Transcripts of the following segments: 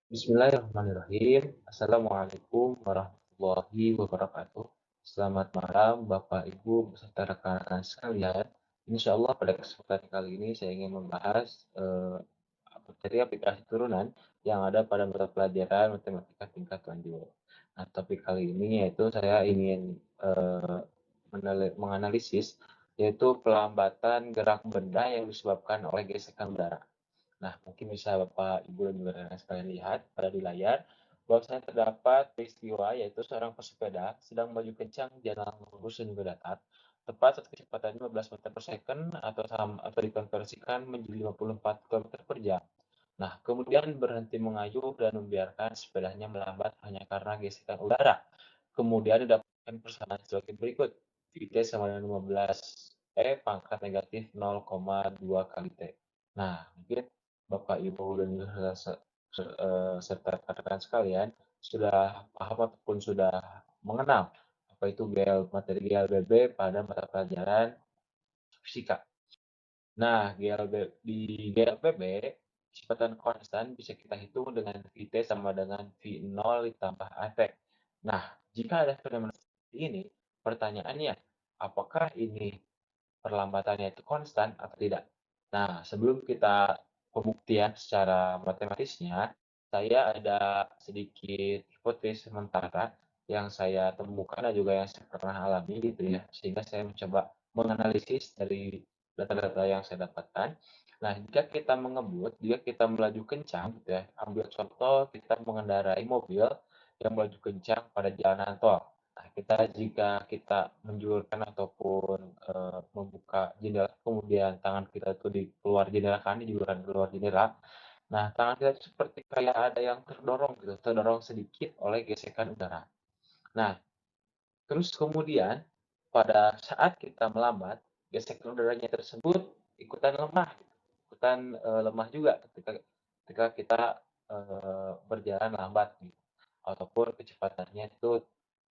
Bismillahirrahmanirrahim. Assalamualaikum warahmatullahi wabarakatuh. Selamat malam Bapak Ibu beserta rekan-rekan sekalian. Insya Allah pada kesempatan kali ini saya ingin membahas materi aplikasi turunan yang ada pada mata pelajaran matematika tingkat lanjut. Nah, topik kali ini yaitu saya ingin eh, menganalisis yaitu pelambatan gerak benda yang disebabkan oleh gesekan udara. Nah, mungkin bisa Bapak, Ibu, dan juga rekan sekalian lihat pada di layar, bahwasanya terdapat peristiwa yaitu seorang pesepeda sedang melaju kencang di jalan lurus dan juga datar, tepat saat kecepatan 15 meter per second atau dikonversikan menjadi 54 km per jam. Nah, kemudian berhenti mengayuh dan membiarkan sepedanya melambat hanya karena gesekan udara. Kemudian didapatkan persamaan sebagai berikut. VT sama dengan 15 pangkat negatif 0,2 kali T. Nah, mungkin Bapak, Ibu, dan juga serta rekan-rekan sekalian sudah paham ataupun sudah mengenal apa itu materi GLBB pada mata pelajaran fisika. Nah, di GLBB, kecepatan konstan bisa kita hitung dengan VT sama dengan V0 ditambah AT. Nah, jika ada fenomena seperti ini, pertanyaannya, apakah ini perlambatannya itu konstan atau tidak? Nah, sebelum kita pembuktian secara matematisnya, saya ada sedikit hipotesis sementara yang saya temukan dan juga yang saya pernah alami gitu ya, sehingga saya mencoba menganalisis dari data-data yang saya dapatkan. Nah, jika kita mengebut, jika kita melaju kencang gitu ya, ambil contoh kita mengendarai mobil yang melaju kencang pada jalanan tol. Nah, jika kita menjulurkan ataupun membuka jendela, kemudian tangan kita itu di keluar jendela kan, dijulurkan keluar jendela. Nah, tangan kita itu seperti kayak ada yang terdorong gitu, terdorong sedikit oleh gesekan udara. Nah, terus kemudian pada saat kita melambat, gesekan udaranya tersebut ikutan lemah, ikutan lemah juga ketika ketika kita berjalan lambat gitu. Ataupun kecepatannya itu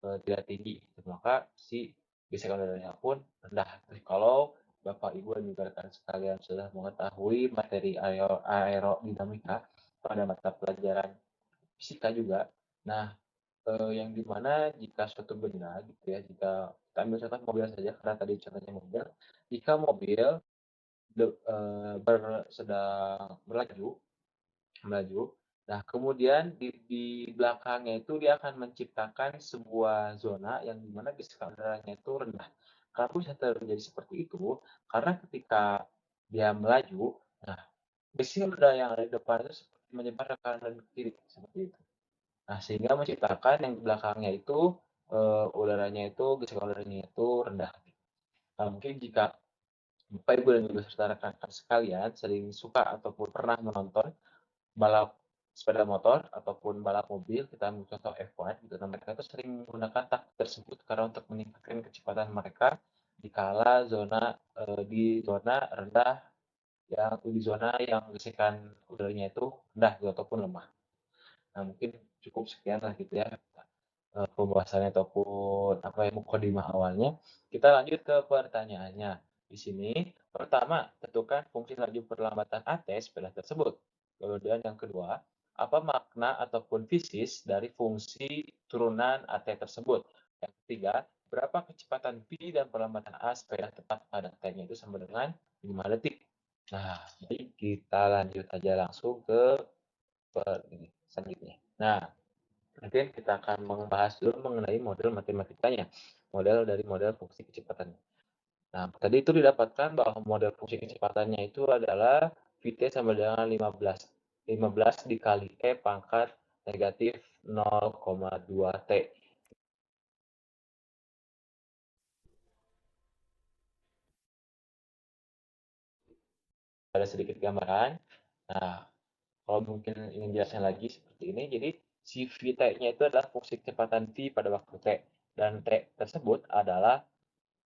tidak tinggi, gitu. Maka si gesekan udaranya pun rendah. Jadi kalau Bapak Ibu dan juga rekan sekalian sudah mengetahui materi aerodinamika pada mata pelajaran fisika juga, nah yang dimana jika suatu benda gitu ya, jika kita ambil contoh mobil saja karena tadi contohnya mobil, jika mobil sedang melaju melaju. Nah, kemudian di belakangnya itu dia akan menciptakan sebuah zona yang dimana gesekan udaranya itu rendah. Kenapa bisa terjadi seperti itu? Karena ketika dia melaju, nah gesekan udara yang ada di depan itu seperti menyebar ke kanan dan ke kiri seperti itu. Nah, sehingga menciptakan yang di belakangnya itu udaranya itu gesekan udaranya itu rendah. Nah, mungkin jika Bapak Ibu dan juga saudara rekan sekalian sering suka ataupun pernah menonton balap sepeda motor ataupun balap mobil, kita ambil contoh F1 gitu, nah mereka itu sering menggunakan taktik tersebut karena untuk meningkatkan kecepatan mereka di kala di zona rendah di zona yang gesekan udaranya itu rendah gitu, ataupun lemah. Nah, mungkin cukup sekian lah gitu ya pembahasannya ataupun apa yang mukadimah awalnya. Kita lanjut ke pertanyaannya. Di sini, pertama, tentukan fungsi laju perlambatan AT sepeda tersebut. Kemudian yang kedua, apa makna ataupun fisis dari fungsi turunan AT tersebut. Yang ketiga, berapa kecepatan V dan perlambatan A sepeda tepat pada T-nya itu sama dengan 5 detik. Nah, jadi kita lanjut aja langsung ke selanjutnya. Nah, nanti kita akan membahas dulu mengenai model matematikanya, model dari model fungsi kecepatan. Nah, tadi itu didapatkan bahwa model fungsi kecepatannya itu adalah Vt sama dengan 15. 15 dikali E pangkat negatif 0,2 T. Ada sedikit gambaran. Nah, kalau mungkin ingin jelasnya lagi seperti ini, jadi si Vt-nya itu adalah fungsi kecepatan V pada waktu T. Dan T tersebut adalah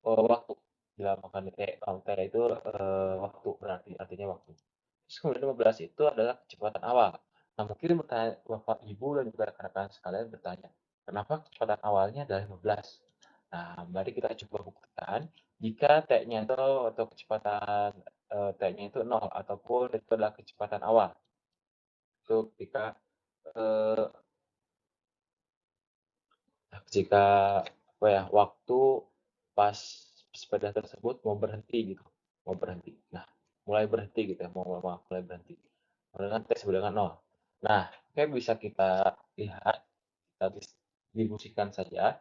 waktu dilamakan T, T itu waktu berarti artinya waktu. Terus kemudian 15 itu adalah kecepatan awal. Nah, mungkin Bapak Ibu dan juga rekan-rekan sekalian bertanya, kenapa kecepatan awalnya adalah 15? Nah, mari kita coba buktikan jika T-nya itu atau kecepatan T-nya itu 0 ataupun itu adalah kecepatan awal. Itu ketika eee, jika waktu pas sepeda tersebut mau berhenti gitu, mau berhenti. Nah, mulai berhenti gitu ya, mulai berhenti. Dengan T sama dengan nol. Nah, bisa kita lihat, kita distribusikan saja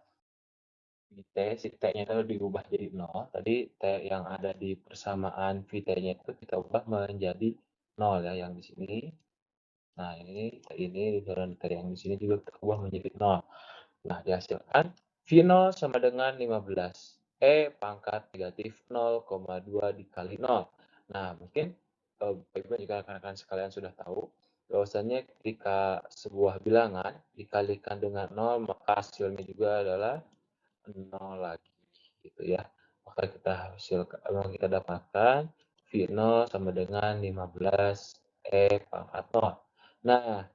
di T, si T-nya itu diubah jadi nol. Tadi T yang ada di persamaan VT-nya itu kita ubah menjadi nol ya, yang di sini. Nah, ini lingkaran T yang di sini juga kita ubah menjadi nol. Nah, dihasilkan V0 sama dengan 15. Pangkat negatif 0,2 dikali nol. Nah, mungkin Ibu juga rekan-rekan sekalian sudah tahu bahwasanya ketika sebuah bilangan dikalikan dengan nol, maka hasilnya juga adalah nol lagi, gitu ya. Maka kita dapatkan V0 sama dengan 15 pangkat nol. Nah,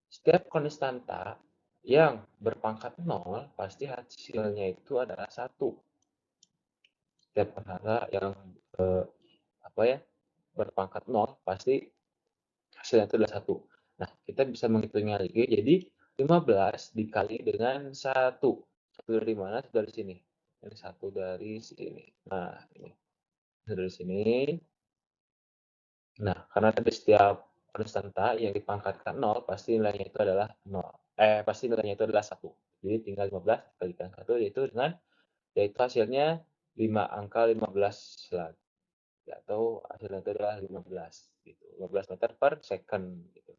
setiap konstanta yang berpangkat nol pasti hasilnya itu adalah satu. Setiap konstanta yang eh, berpangkat nol pasti hasilnya itu adalah satu. Nah, kita bisa menghitungnya lagi. Jadi 15 dikali dengan satu. Satu dari mana? Satu dari sini. Ini satu dari sini. Nah, ini satu dari sini. Nah, karena tadi setiap konstanta yang dipangkatkan nol pasti nilainya itu adalah nol. Pasti nilainya itu adalah satu. Jadi tinggal 15 dikalikan satu yaitu hasilnya 5 angka 15 lagi. Atau hasilnya itu adalah 15 gitu. 15 meter per second gitu.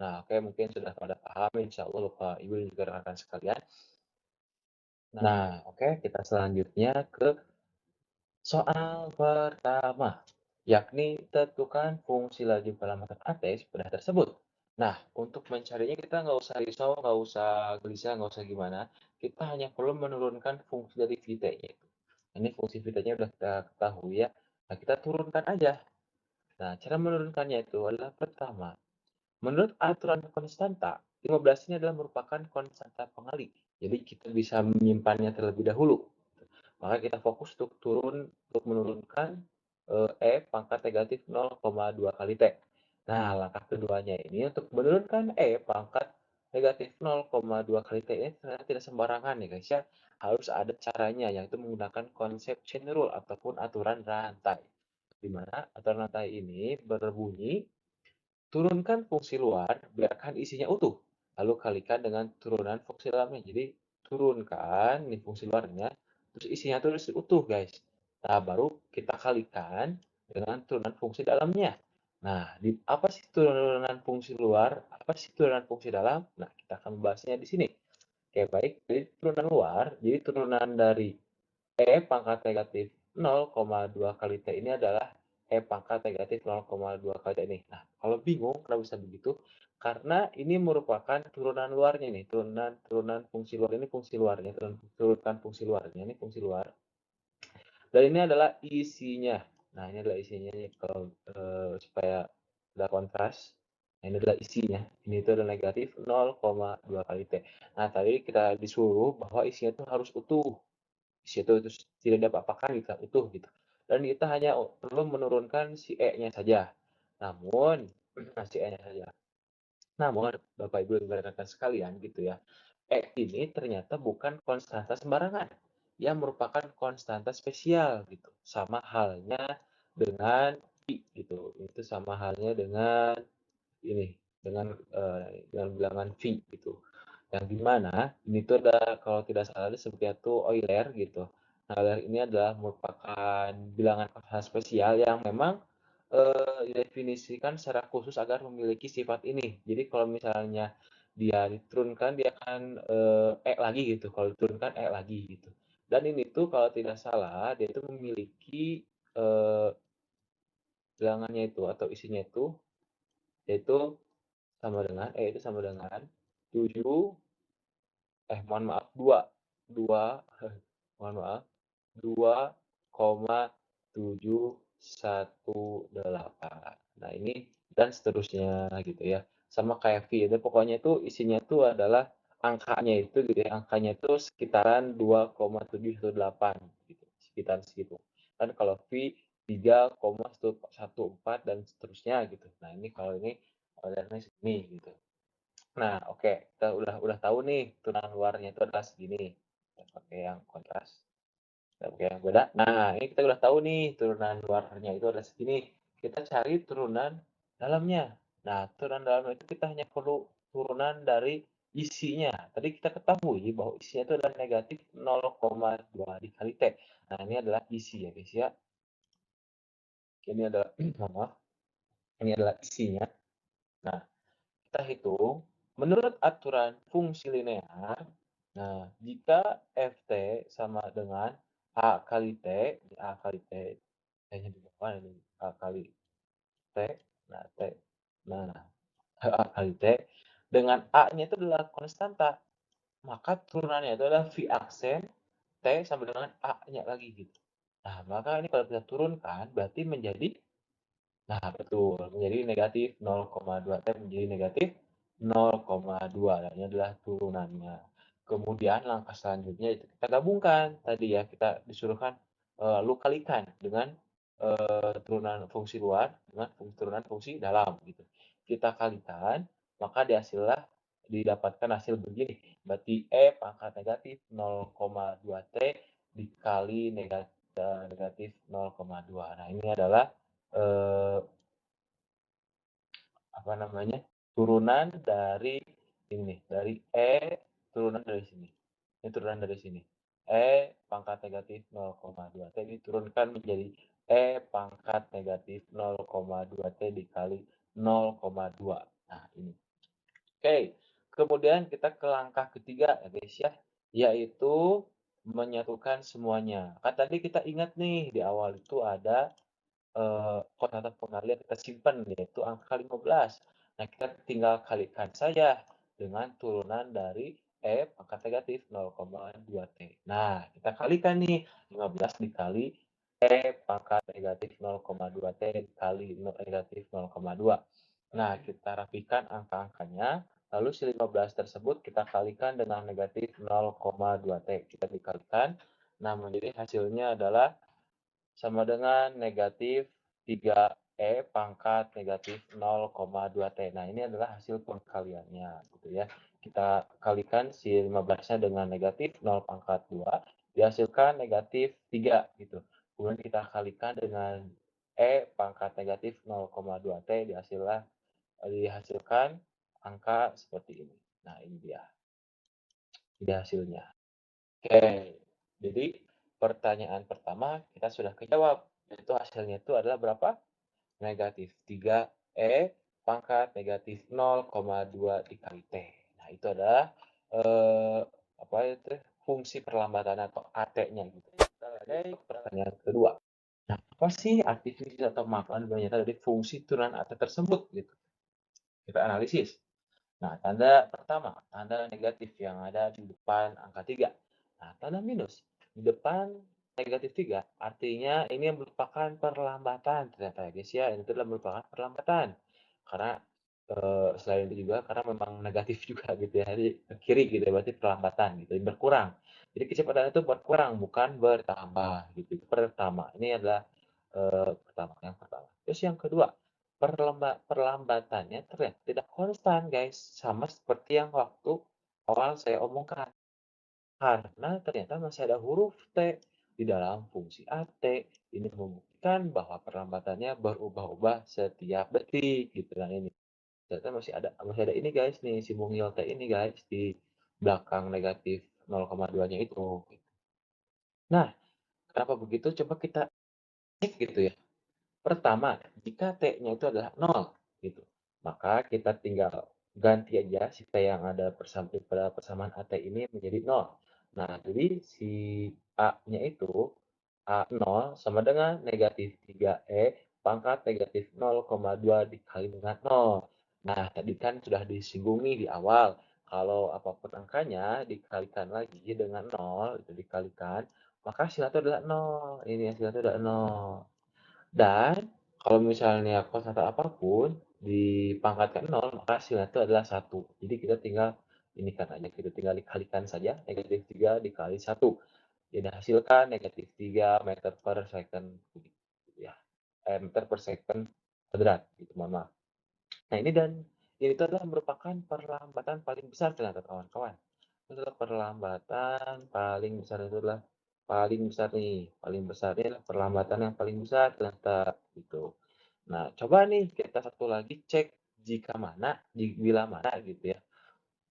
Nah, oke, mungkin sudah pada paham insya Allah Bapak Ibu dan juga rekan sekalian. Nah, oke, kita selanjutnya ke soal pertama, yakni tentukan fungsi laju parameter AT pada tersebut. Nah, untuk mencarinya kita nggak usah risau, nggak usah gelisah, nggak usah gimana. Kita hanya perlu menurunkan fungsi dari VT-nya itu. Ini fungsi VT-nya udah kita ketahui ya. Nah, kita turunkan aja. Nah, cara menurunkannya itu adalah pertama, menurut aturan konstanta, 15 ini adalah merupakan konstanta pengali. Jadi kita bisa menyimpannya terlebih dahulu. Maka kita fokus untuk menurunkan pangkat negatif 0,2 kali T. Nah, langkah keduanya ini untuk menurunkan pangkat negatif 0,2 kali T ini ternyata tidak sembarangan ya guys ya. Harus ada caranya, yaitu menggunakan konsep chain rule ataupun aturan rantai. Di mana aturan rantai ini berbunyi turunkan fungsi luar, biarkan isinya utuh. Lalu kalikan dengan turunan fungsi dalamnya. Jadi turunkan nih fungsi luarnya, terus isinya terus utuh guys. Nah, baru kita kalikan dengan turunan fungsi dalamnya. Nah, apa sih turunan fungsi luar? Apa sih turunan fungsi dalam? Nah, kita akan membahasnya di sini. Oke, baik. Jadi turunan luar, jadi turunan dari pangkat negatif 0,2 kali T ini adalah pangkat negatif 0,2 kali T ini. Nah, kalau bingung kenapa bisa begitu? Karena ini merupakan turunan luarnya nih, turunan fungsi luar ini fungsi luarnya, turunan fungsi luarnya ini fungsi luar. Dan ini adalah isinya. Nah, ini adalah isinya nih kalau supaya ada kontras. Nah, ini adalah isinya. Ini itu adalah negatif 0,2 kali T. Nah, tadi kita disuruh bahwa isinya itu harus utuh di situ terus tidak ada apa-apakan gitu utuh gitu dan kita hanya perlu menurunkan si E-nya saja namun si E-nya saja namun Bapak Ibu dan rekan sekalian gitu ya E ini ternyata bukan konstanta sembarangan yang merupakan konstanta spesial gitu sama halnya dengan I gitu itu sama halnya dengan ini dengan bilangan V gitu yang dimana ini tuh ada kalau tidak salah disebutnya tuh Euler gitu. Nah, Euler ini adalah merupakan bilangan konstanta spesial yang memang didefinisikan secara khusus agar memiliki sifat ini. Jadi kalau misalnya dia diturunkan dia akan lagi gitu. Kalau diturunkan lagi gitu. Dan ini tuh kalau tidak salah dia itu memiliki eh, bilangannya itu atau isinya itu yaitu sama dengan itu sama dengan 7 mohon maaf 2 2 mohon maaf 2,718. Nah, ini dan seterusnya gitu ya. Sama kayak V itu pokoknya itu isinya itu adalah angkanya itu gitu ya. Angkanya itu sekitaran 2,718 gitu. Sekitar segitu. Dan kalau V 3,114 dan seterusnya gitu. Nah, ini kalau ini alirannya segini gitu. Nah, oke, kita udah tahu nih turunan luarnya itu adalah segini. Kita pakai yang kontras, kita pakai yang beda. Nah, ini kita udah tahu nih turunan luarnya itu adalah segini. Kita cari turunan dalamnya. Nah, turunan dalamnya itu kita hanya perlu turunan dari isinya. Tadi kita ketahui bahwa isinya itu adalah negatif 0,2 dikali T. Nah, ini adalah isi ya guys ya. Ini adalah, mohon maaf, ini adalah isinya. Nah, kita hitung menurut aturan fungsi linear. Nah, jika ft sama dengan a kali t, a kali t, t-nya di bawah ini a kali t, nah t, nah a kali t dengan a-nya itu adalah konstanta, maka turunannya itu adalah v aksen t sama dengan a-nya lagi gitu. Nah, maka ini kalau kita turunkan berarti menjadi, nah, betul. Menjadi negatif 0,2 T menjadi negatif 0,2. Nah, ini adalah turunannya. Kemudian langkah selanjutnya itu kita gabungkan. Tadi ya, kita disuruhkan lu kalikan dengan turunan fungsi luar dengan turunan fungsi dalam gitu. Kita kalikan, maka dihasillah didapatkan hasil begini. Berarti E pangkat negatif 0,2 T dikali negatif 0,2. Nah, ini adalah eh, apa namanya, turunan dari ini, dari turunan dari sini. Ini turunan dari sini. Pangkat negatif 0,2 T diturunkan menjadi pangkat negatif 0,2 T dikali 0,2. Nah, ini. Oke, kemudian kita ke langkah ketiga ya guys ya, yaitu menyatukan semuanya. Kan tadi kita ingat nih di awal itu ada konstanta pengalian kita simpan yaitu angka 15. Nah, kita tinggal kalikan saja dengan turunan dari pangkat negatif 0,2 T. Nah, kita kalikan nih 15 dikali pangkat negatif 0,2 T dikali negatif 0,2. Nah, kita rapikan angka-angkanya. Lalu si 15 tersebut kita kalikan dengan negatif 0,2 T. Kita dikalikan. Nah, menjadi hasilnya adalah sama dengan negatif 3E pangkat negatif 0,2 T. Nah, ini adalah hasil pengkaliannya gitu ya. Kita kalikan si 15-nya dengan negatif 0 pangkat 2, dihasilkan negatif 3 gitu. Kemudian kita kalikan dengan E pangkat negatif 0,2 T, dihasilkan angka seperti ini. Nah, ini dia. Ini hasilnya. Oke, jadi pertanyaan pertama kita sudah kejawab, yaitu hasilnya itu adalah berapa? Negatif 3E pangkat negatif 0,2 dikali T. Nah, itu adalah apa itu fungsi perlambatan atau AT-nya gitu. Kita lanjut ke pertanyaan kedua. Nah, apa sih arti fungsi atau makna dari fungsi turunan AT tersebut gitu? Kita analisis. Nah, tanda pertama, tanda negatif yang ada di depan angka 3. Nah, tanda minus di depan negatif 3 artinya ini merupakan perlambatan ternyata ya guys ya. Ini adalah merupakan perlambatan. Karena selain itu juga karena memang negatif juga gitu ya. Jadi ke kiri gitu ya, berarti perlambatan gitu, berkurang. Jadi kecepatan itu berkurang bukan bertambah gitu. Itu pertama. Ini adalah pertama, yang pertama. Terus yang kedua, perlambatannya terlihat tidak konstan, guys. Sama seperti yang waktu awal saya omongkan. Karena ternyata masih ada huruf T di dalam fungsi AT. Ini membuktikan bahwa perlambatannya berubah-ubah setiap detik, gitu kan ini. Ternyata masih ada ini guys nih, si mungil T ini guys di belakang negatif 0,2-nya itu. Nah, kenapa begitu? Coba kita cek gitu ya. Pertama, jika T-nya itu adalah 0, gitu, maka kita tinggal ganti aja si T yang ada pada persamaan AT ini menjadi 0. Nah, jadi si A-nya itu A0 sama dengan negatif 3E pangkat negatif 0,2 dikali dengan 0. Nah, tadi kan sudah disinggung nih di awal, kalau apapun angkanya dikalikan lagi dengan 0, itu dikalikan, maka hasilnya itu adalah 0. Ini hasilnya itu adalah 0. Dan kalau misalnya konstanta apapun dipangkatkan 0, maka hasilnya itu adalah 1. Jadi kita tinggal ini kan aja, kita tinggal dikalikan saja negatif 3 dikali 1. Jadi hasilkan negatif 3 meter per second kubik. Gitu ya. Meter per second kuadrat. Gitu, mohon maaf. Nah ini dan Ini tuh adalah merupakan perlambatan paling besar ternyata kawan-kawan. Itu adalah perlambatan paling besar, itu adalah paling besar nih, paling besar ini adalah perlambatan yang paling besar ternyata gitu. Nah, coba nih kita satu lagi cek jika mana, bila mana gitu ya,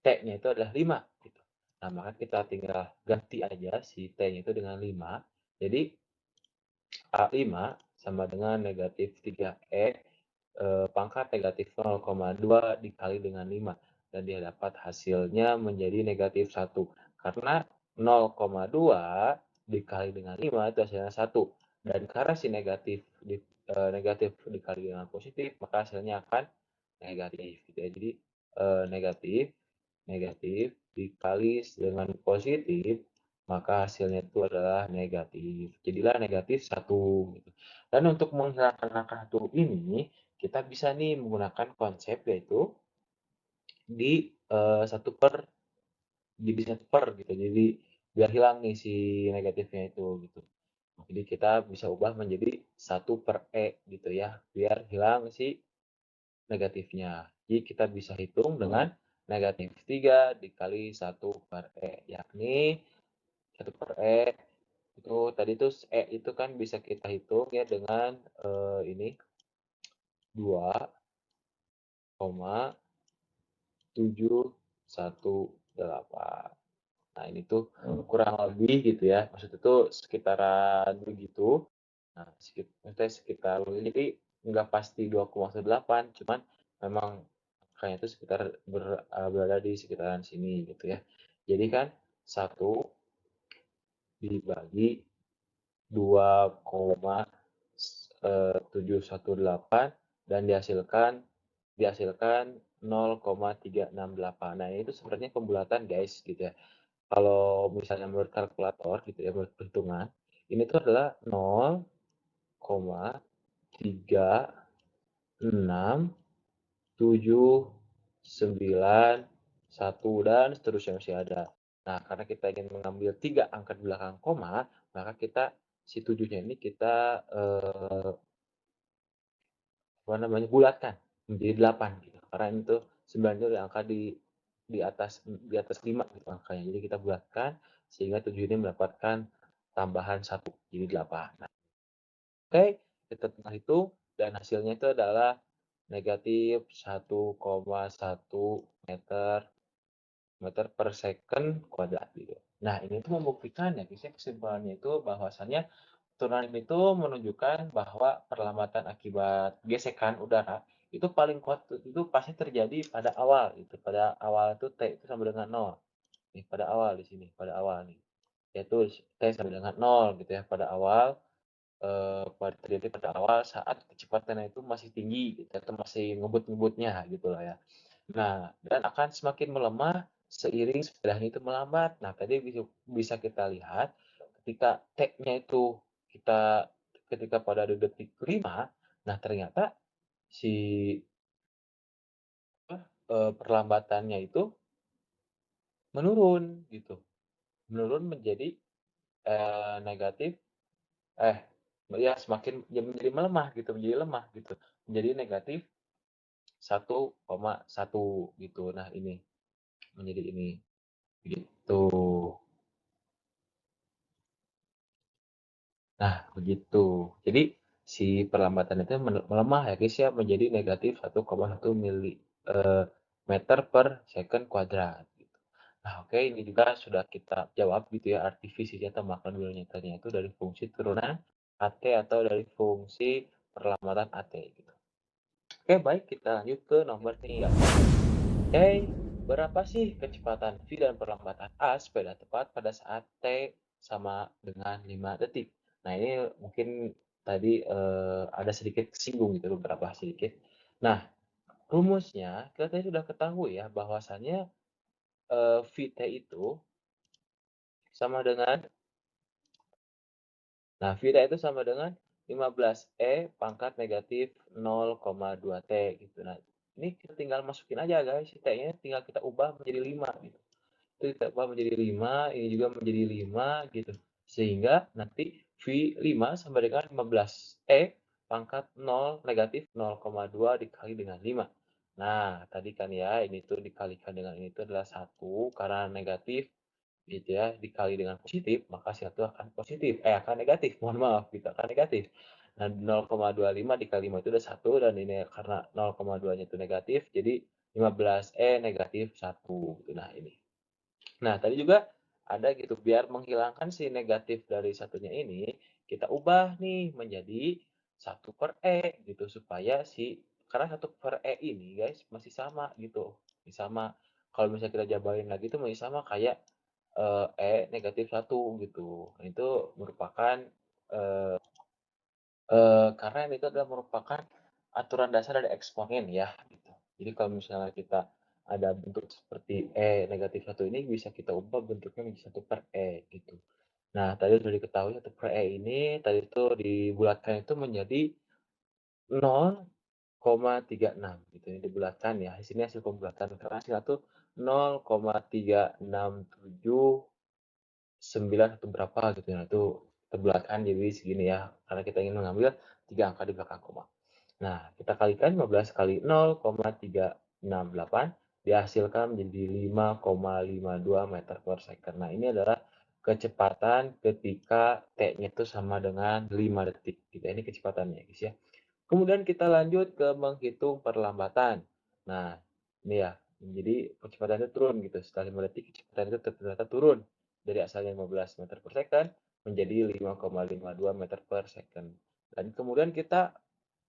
T-nya itu adalah 5 gitu. Nah, maka kita tinggal ganti aja si T-nya itu dengan 5. Jadi A5 sama dengan negatif 3E pangkat negatif 0,2 dikali dengan 5. Dan dia dapat hasilnya menjadi negatif 1. Karena 0,2 dikali dengan 5 itu hasilnya 1. Dan karena si negatif dikali dengan positif, maka hasilnya akan negatif. Gitu ya. Jadi negatif, negatif dikali dengan positif, maka hasilnya itu adalah negatif. Jadilah negatif 1. Gitu. Dan untuk menghilangkan angka 1 ini, kita bisa nih menggunakan konsep yaitu di 1 per, jadi 1 per gitu. Jadi biar hilang nih si negatifnya itu gitu. Jadi kita bisa ubah menjadi 1 per E gitu ya, biar hilang si negatifnya. Jadi kita bisa hitung dengan negatif 3 dikali 1 per E, yakni 1 per E itu tadi tuh E itu kan bisa kita hitung ya dengan ini 2,718. Nah, ini tuh kurang lebih gitu ya. Maksudnya tuh sekitaran begitu. Nah, maksudnya sekitar jadi nggak pasti 2,18, cuman memang angkanya itu sekitar berada di sekitaran sini gitu ya. Jadi kan 1 dibagi 2,718 dan dihasilkan 0,368. Nah, itu sebenarnya pembulatan guys gitu ya. Kalau misalnya menurut kalkulator gitu ya, menurut perhitungan, ini tuh adalah 0,36791 dan seterusnya masih ada. Nah, karena kita ingin mengambil 3 angka di belakang koma, maka kita si 7-nya ini kita bulatkan menjadi 8 gitu. Karena itu 9 itu angka di atas 5 gitu angkanya. Jadi kita bulatkan sehingga 7 ini mendapatkan tambahan 1 jadi 8. Nah, oke, kita tengah hitung dan hasilnya itu adalah negatif 1,1 meter meter per second kuadrat gitu. Nah, ini tuh membuktikan ya, guys, kesimpulannya itu bahwasannya turunan itu menunjukkan bahwa perlambatan akibat gesekan udara itu paling kuat itu pasti terjadi pada awal itu. Pada awal itu T itu sama dengan 0. Nih, pada awal di sini, pada awal nih. Yaitu T sama dengan 0 gitu ya, pada awal terjadi pada awal saat kecepatannya itu masih tinggi gitu atau masih ngebut-ngebutnya gitu lah ya. Nah, dan akan semakin melemah seiring sepedanya itu melambat. Nah, tadi bisa kita lihat ketika T-nya itu kita ketika pada detik 5, nah ternyata si perlambatannya itu menurun gitu. Menurun menjadi negatif eh ya semakin ya menjadi melemah gitu, menjadi lemah gitu. Menjadi negatif 1,1 gitu. Nah, ini menjadi ini gitu. Nah, begitu. Jadi si perlambatan itu melemah ya guys ya menjadi negatif 1,1 meter per second kuadrat. Gitu. Nah, oke, ini juga sudah kita jawab gitu ya arti fisiknya atau makna nilai nyatanya itu dari fungsi turunan AT atau dari fungsi perlambatan AT gitu. Oke, baik kita lanjut ke nomor 3. Oke, berapa sih kecepatan V dan perlambatan A sepeda tepat pada saat T sama dengan 5 detik? Nah, ini mungkin tadi ada sedikit singgung gitu, beberapa sedikit. Nah, rumusnya kita tadi sudah ketahui ya bahwasannya VT itu sama dengan, nah VT itu sama dengan 15E pangkat negatif 0,2 T gitu. Nah, ini kita tinggal masukin aja guys, T-nya tinggal kita ubah menjadi 5 gitu. Itu ditambah menjadi 5, ini juga menjadi 5 gitu. Sehingga nanti V5 sama dengan 15E pangkat 0 negatif 0,2 dikali dengan 5. Nah, tadi kan ya, ini tuh dikalikan dengan ini tuh adalah satu karena negatif gitu ya, dikali dengan positif, maka satu akan positif, akan negatif, mohon maaf, gitu, akan negatif. Nah, 0,25 dikali 5 itu udah satu dan ini karena 0,2-nya itu negatif, jadi 15E negatif satu. Gitu. Nah, ini. Nah, tadi juga ada gitu, biar menghilangkan si negatif dari satunya ini, kita ubah nih menjadi 1/E gitu, supaya karena 1/E ini guys masih sama gitu, masih sama. Kalau misalnya kita jabarin lagi itu masih sama kayak negatif satu gitu. Itu merupakan eh, karena ini itu adalah merupakan aturan dasar dari eksponen ya gitu. Jadi kalau misalnya kita ada bentuk seperti negatif satu ini bisa kita ubah bentuknya menjadi 1/E gitu. Nah, tadi sudah diketahui 1/E ini tadi itu dibulatkan itu menjadi 0,36 gitu. Ini dibulatkan ya. Di sini hasil pembulatan karena hasilnya tuh 0,367 9 atau berapa gitu ya, itu terbelakang jadi segini ya, karena kita ingin mengambil 3 angka di belakang koma. Nah, kita kalikan 15 kali 0,368 dihasilkan menjadi 5,52 meter per second. Nah, ini adalah kecepatan ketika T-nya itu sama dengan 5 detik. Gitu. Ini kecepatannya, guys ya. Kemudian kita lanjut ke menghitung perlambatan. Nah, ini ya, jadi kecepatannya turun gitu. Setelah 5 detik, kecepatan itu ternyata turun dari asalnya 15 meter per second menjadi 5,52 meter per second. Dan kemudian kita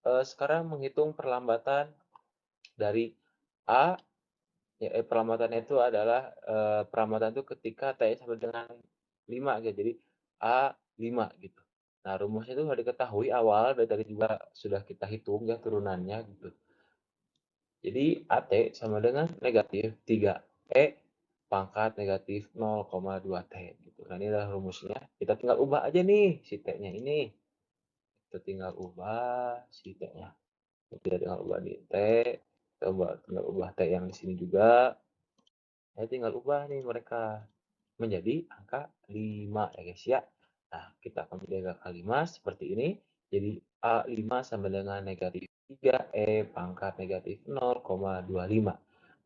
sekarang menghitung perlambatan dari A, ya, perlambatannya itu adalah perlambatan itu ketika T sama dengan 5 gitu. Jadi A 5 gitu. Nah, rumusnya itu sudah diketahui awal dari tadi juga sudah kita hitung ya turunannya gitu. Jadi AT sama dengan negatif 3E pangkat negatif 0,2T gitu. Nah, ini adalah rumusnya. Kita tinggal ubah aja nih si T-nya ini. Kita tinggal ubah si T-nya. Kita tinggal ubah di T. Kita tinggal ubah T yang di sini juga. Saya tinggal ubah nih mereka menjadi angka 5 ya guys ya. Nah, kita akan menjaga angka 5 seperti ini. Jadi A5 sama dengan negatif 3E pangkat negatif 0,25.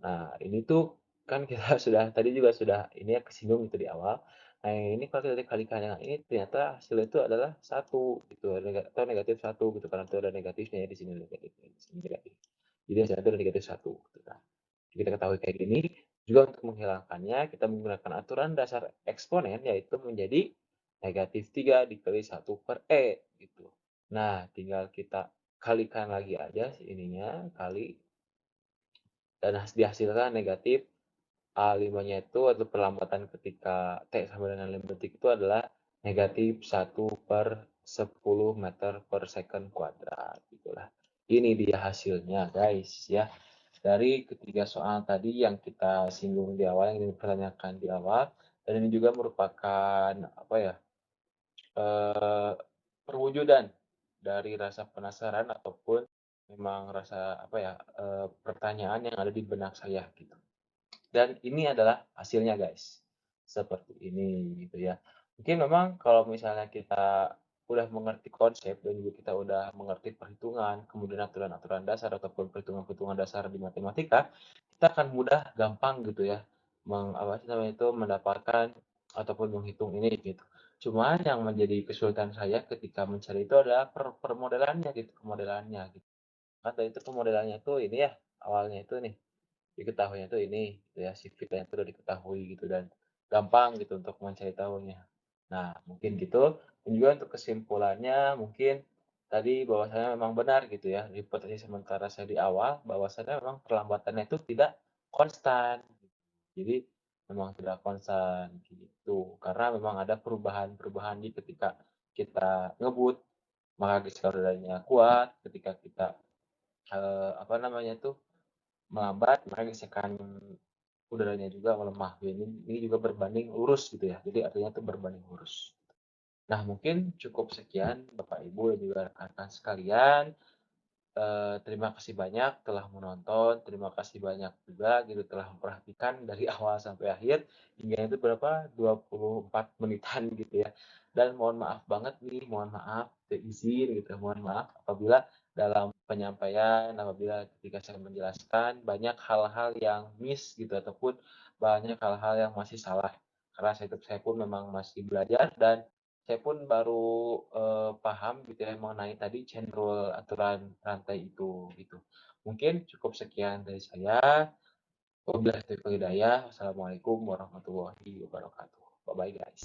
Nah, ini tuh kan kita sudah tadi juga sudah ini ya kesinggung itu di awal. Nah, ini kalau kita dikalikan dengan ini ternyata hasilnya itu adalah satu gitu atau negatif satu gitu karena itu ada negatifnya ya di sini negatif, di sini negatif. Jadi hasilnya itu ada negatif satu. Gitu. Nah, kita ketahui kayak gini, juga untuk menghilangkannya kita menggunakan aturan dasar eksponen yaitu menjadi negatif 3 dikali 1/E gitu. Nah, tinggal kita kalikan lagi aja ininya kali dan dihasilkan negatif A5-nya itu atau perlambatan ketika T sama dengan 5 detik itu adalah negatif 1/10 meter per second kuadrat. Gitulah. Ini dia hasilnya guys ya. Dari ketiga soal tadi yang kita singgung di awal, yang dipertanyakan di awal, dan ini juga merupakan apa ya perwujudan dari rasa penasaran ataupun memang rasa apa ya pertanyaan yang ada di benak saya gitu. Dan ini adalah hasilnya guys. Seperti ini gitu ya. Mungkin memang kalau misalnya kita udah mengerti konsep dan juga kita udah mengerti perhitungan, kemudian aturan-aturan dasar ataupun perhitungan-perhitungan dasar di matematika, kita akan mudah gampang gitu ya apa sih namanya itu mendapatkan ataupun menghitung ini gitu. Cuma yang menjadi kesulitan saya ketika mencari itu adalah permodelannya gitu, pemodelannya gitu. Kan tadi itu pemodelannya tuh ini ya, awalnya itu nih diketahuinya tuh ini gitu ya, si fitnya itu udah diketahui gitu dan gampang gitu untuk mencari tahunya. Nah, mungkin gitu. Dan juga untuk kesimpulannya mungkin tadi bahwasanya memang benar gitu ya, hipotesis sementara saya di awal bahwasanya memang perlambatannya itu tidak konstan. Jadi memang tidak konstan gitu. Karena memang ada perubahan-perubahan di ketika kita ngebut, maka gesekan udaranya kuat, ketika kita apa namanya tuh melambat, maka gesekan udaranya juga melemah. Ini juga berbanding lurus gitu ya. Jadi artinya itu berbanding lurus. Nah, mungkin cukup sekian Bapak Ibu dan juga rekan-rekan sekalian. Terima kasih banyak telah menonton, terima kasih banyak juga gitu telah memperhatikan dari awal sampai akhir hingga itu berapa 24 menitan gitu ya. Dan mohon maaf banget nih, mohon maaf, izin gitu, mohon maaf apabila dalam penyampaian apabila ketika saya menjelaskan banyak hal-hal yang miss gitu ataupun banyak hal-hal yang masih salah. Karena saya pun memang masih belajar dan saya pun baru, paham gitu ya mengenai tadi chain rule aturan rantai itu, gitu. Mungkin cukup sekian dari saya. Wabillahi taufiq wal hidayah. Wassalamualaikum warahmatullahi wabarakatuh. Bye-bye guys.